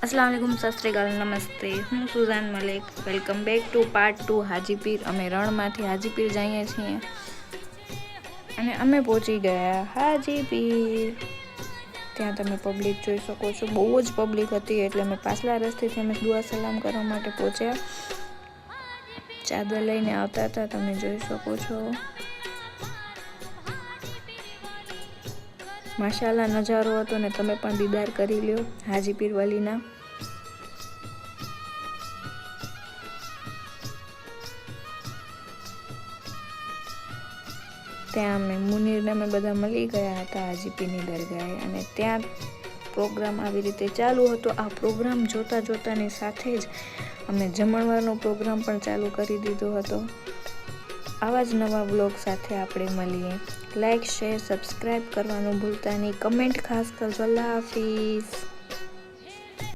अस्सलाम वालेकुम, सत श्री अकाल, नमस्ते। हूँ Sujan Malik. Welcome back to part 2 Hajipir. અમે રણમાંથી હાજીપીર જઈએ છીએ અને અમે પહોંચી ગયા હાજીપીર। ત્યાં તમે પબ્લિક જોઈ શકો છો, બહુ જ પબ્લિક હતી એટલે અમે પાછલા રસ્તેથી અમે દુઆ સલામ કરવા માટે પહોંચ્યા। ચાદર લઈને આવતા હતા, તમે જોઈ શકો છો। માશાલ્લાહ નજારો હતો ને તમે પણ દીદાર કરી લ્યો હાજીપીર વલીના। ત્યાં અમે મુનીરને અમે બધા મળી ગયા હતા હાજીપીરની દરગાહે અને ત્યાં પ્રોગ્રામ આવી રીતે ચાલુ હતો। આ પ્રોગ્રામ જોતા જોતાની સાથે જ અમે જમણવારનો પ્રોગ્રામ પણ ચાલુ કરી દીધો હતો। આવા જ નવા બ્લોગ સાથે આપણે મળીએ। લાઈક, શેર, સબસ્ક્રાઈબ કરવાનું ભૂલતા નહીં। કમેન્ટ ખાસ કરજો। અલ્લાહ હાફિઝ।